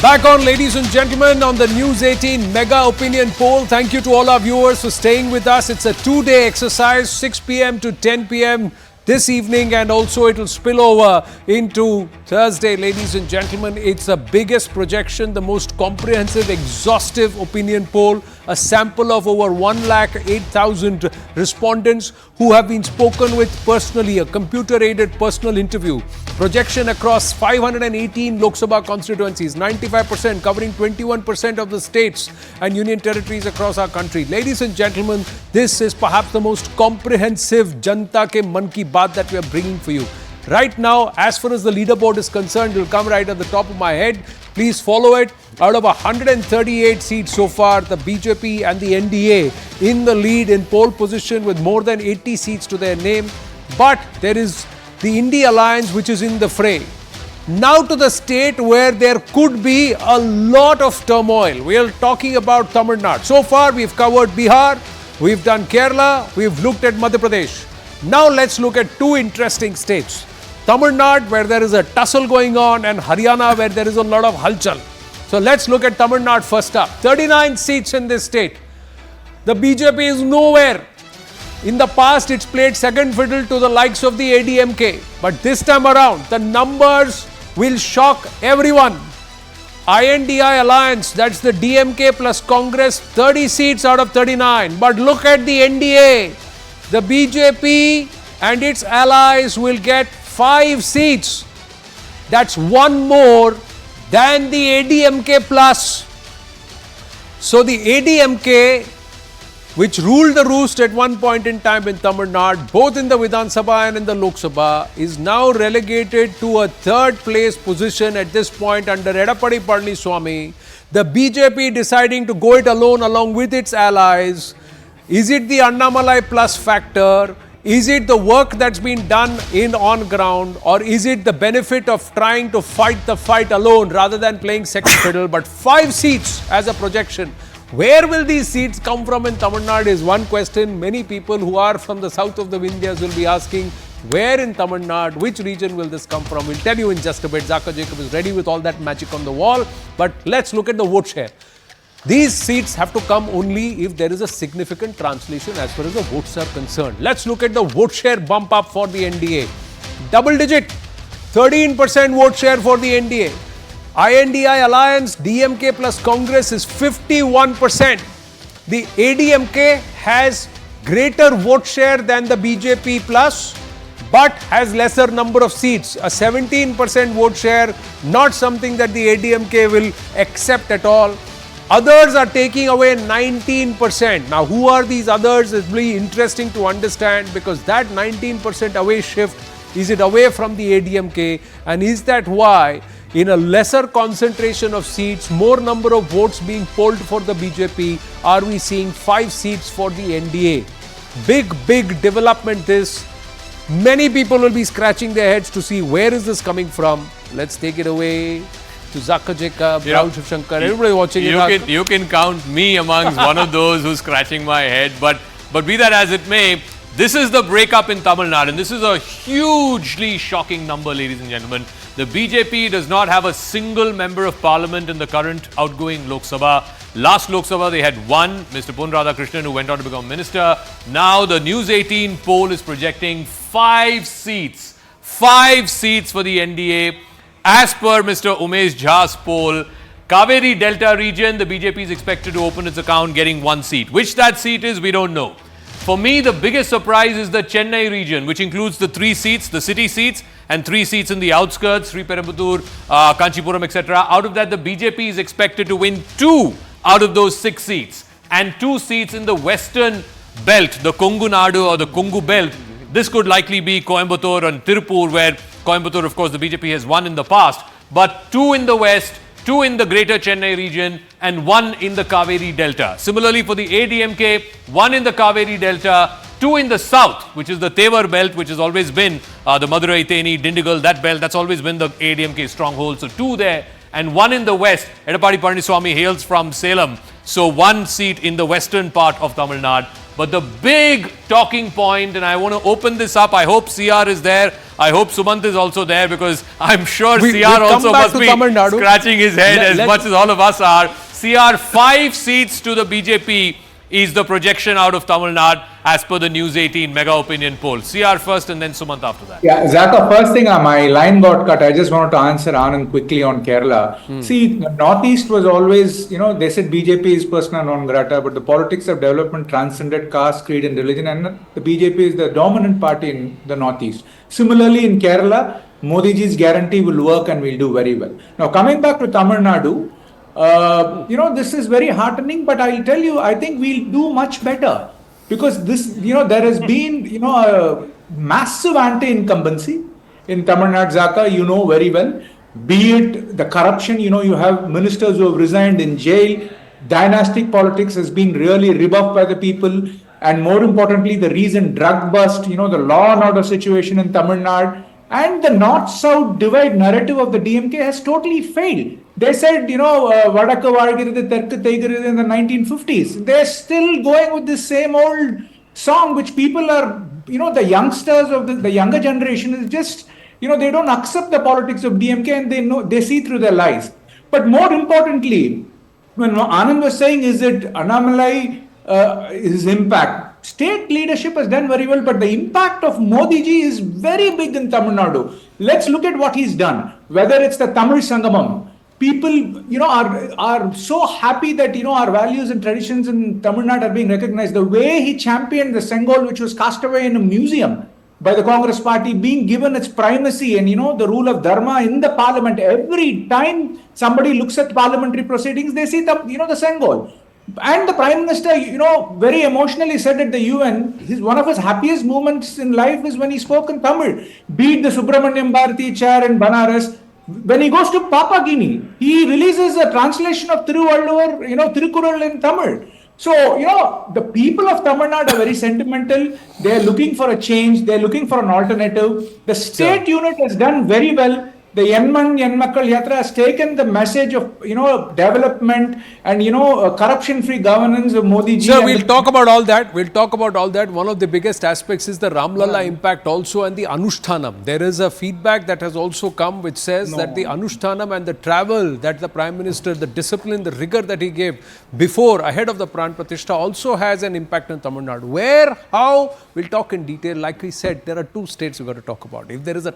Back on, ladies and gentlemen, on the News 18 Mega Opinion Poll. Thank you to all our viewers for staying with us. It's a two-day exercise, 6 p.m. to 10 p.m. this evening, and also it will spill over into Thursday. Ladies and gentlemen, it's the biggest projection, the most comprehensive, exhaustive opinion poll, a sample of over 1,08,000 respondents who have been spoken with personally, a computer-aided personal interview. Projection across 518 Lok Sabha constituencies, 95% covering 21% of the states and union territories across our country. Ladies and gentlemen, this is perhaps the most comprehensive Janta Ke Man Ki Baat that we are bringing for you. Right now, as far as the leaderboard is concerned, it will come right at the top of my head. Please follow it. Out of 138 seats so far, the BJP and the NDA in the lead in pole position with more than 80 seats to their name. But there is the India Alliance which is in the fray. Now to the state where there could be a lot of turmoil. We are talking about Tamil Nadu. So far, we've covered Bihar, we've done Kerala, we've looked at Madhya Pradesh. Now let's look at two interesting states. Tamil Nadu, where there is a tussle going on, and Haryana, where there is a lot of halchal. So let's look at Tamil Nadu first up. 39 seats in this state. The BJP is nowhere. In the past, it's played second fiddle to the likes of the ADMK. But this time around, the numbers will shock everyone. INDI Alliance, that's the DMK plus Congress, 30 seats out of 39. But look at the NDA. The BJP and its allies will get 5 seats. That's one more than the ADMK plus. So the ADMK, which ruled the roost at one point in time in Tamil Nadu, both in the Vidhan Sabha and in the Lok Sabha, is now relegated to a third place position at this point under Edappadi Palaniswamy. The BJP deciding to go it alone along with its allies. Is it the Annamalai plus factor? Is it the work that's been done on ground, or is it the benefit of trying to fight the fight alone rather than playing second fiddle? But 5 seats as a projection. Where will these seats come from in Tamil Nadu is one question. Many people who are from the south of the Vindhyas will be asking, where in Tamil Nadu, which region will this come from? We'll tell you in just a bit. Zaka Jacob is ready with all that magic on the wall. But let's look at the vote share. These seats have to come only if there is a significant translation as far as the votes are concerned. Let's look at the vote share bump up for the NDA. Double digit, 13% vote share for the NDA. INDI Alliance, DMK plus Congress is 51%. The ADMK has greater vote share than the BJP plus, but has lesser number of seats. A 17% vote share, not something that the ADMK will accept at all. Others are taking away 19%. Now, who are these others? It's really interesting to understand, because that 19% away shift, is it away from the ADMK? And is that why, in a lesser concentration of seats, more number of votes being polled for the BJP, are we seeing 5 seats for the NDA? Big development this. Many people will be scratching their heads to see where is this coming from. Let's take it away to Zaka Jacob, Rahul Shivshankar, everybody watching it. You can count me amongst one of those who's scratching my head. But be that as it may, this is the breakup in Tamil Nadu, and this is a hugely shocking number, ladies and gentlemen. The BJP does not have a single member of parliament in the current outgoing Lok Sabha. Last Lok Sabha they had one, Mr. Pon Radhakrishnan, who went on to become minister. Now the News 18 poll is projecting 5 seats. 5 seats for the NDA. As per Mr. Umesh Jha's poll, Kaveri Delta region, the BJP is expected to open its account getting 1 seat. Which that seat is, we don't know. For me, the biggest surprise is the Chennai region, which includes the 3 seats, the city seats, and 3 seats in the outskirts, Sri Perambuttur, Kanchipuram, etc. Out of that, the BJP is expected to win 2 out of those 6 seats, and 2 seats in the western belt, the Kongu Nadu or the Kongu belt. This could likely be Coimbatore and Tirupur, where Coimbatore, of course, the BJP has won in the past, but 2 in the west, 2 in the greater Chennai region, and 1 in the Kaveri Delta. Similarly, for the ADMK, 1 in the Kaveri Delta, 2 in the south, which is the Tevar belt, which has always been the Madurai, Theni, Dindigul, that belt, that's always been the ADMK stronghold. So 2 there, and 1 in the west. Edappadi Palaniswamy hails from Salem, so 1 seat in the western part of Tamil Nadu. But the big talking point, and I want to open this up, I hope CR is there, I hope Sumant is also there, because I'm sure CR also must be scratching his head as much as all of us are. CR, 5 seats to the BJP is the projection out of Tamil Nadu as per the News 18 Mega Opinion Poll. CR first and then Sumant after that. Yeah, Zaka, first thing, my line got cut. I just wanted to answer Anand quickly on Kerala. See, the Northeast was always, they said BJP is persona non grata, but the politics of development transcended caste, creed and religion, and the BJP is the dominant party in the Northeast. Similarly, in Kerala, Modi ji's guarantee will work and will do very well. Now, coming back to Tamil Nadu, this is very heartening, but I'll tell you, I think we'll do much better, because this, there has been, a massive anti-incumbency in Tamil Nadu, Zaka, very well. Be it the corruption, you have ministers who have resigned in jail. Dynastic politics has been really rebuffed by the people. And more importantly, the recent drug bust, the law and order situation in Tamil Nadu, and the north-south divide narrative of the DMK has totally failed. They said, Vadakku Vazhgirathu, Terkku Theigirathu in the 1950s. They're still going with this same old song, which people are, the youngsters of the younger generation is just, they don't accept the politics of DMK, and they see through their lies. But more importantly, when Anand was saying, is it Annamalai, his impact? State leadership has done very well, but the impact of Modi ji is very big in Tamil Nadu. Let's look at what he's done. Whether it's the Tamil Sangamam, people, are so happy that, our values and traditions in Tamil Nadu are being recognized. The way he championed the Sengol, which was cast away in a museum by the Congress party, being given its primacy and, the rule of Dharma in the parliament. Every time somebody looks at parliamentary proceedings, they see the Sengol. And the Prime Minister, very emotionally said at the UN, one of his happiest moments in life is when he spoke in Tamil. Be it the Subramaniam Bharati chair in Banaras. When he goes to Papua Guinea, he releases a translation of Thiruvalluvar, Thirukural in Tamil. So, the people of Tamil Nadu are very sentimental. They are looking for a change. They are looking for an alternative. The state unit has done very well. The Yenman Yenmakkal Yatra has taken the message of, development and, corruption-free governance of Modi ji. Sir, we'll talk about all that. One of the biggest aspects is the Ramlalla impact also, and the Anushtanam. There is a feedback that has also come which says that the Anushtanam and the travel that the Prime Minister, the discipline, the rigor that he gave ahead of the Pran Pratishtha also has an impact on Tamil Nadu. Where, how, we'll talk in detail. Like we said, there are 2 states we've got to talk about. If there is a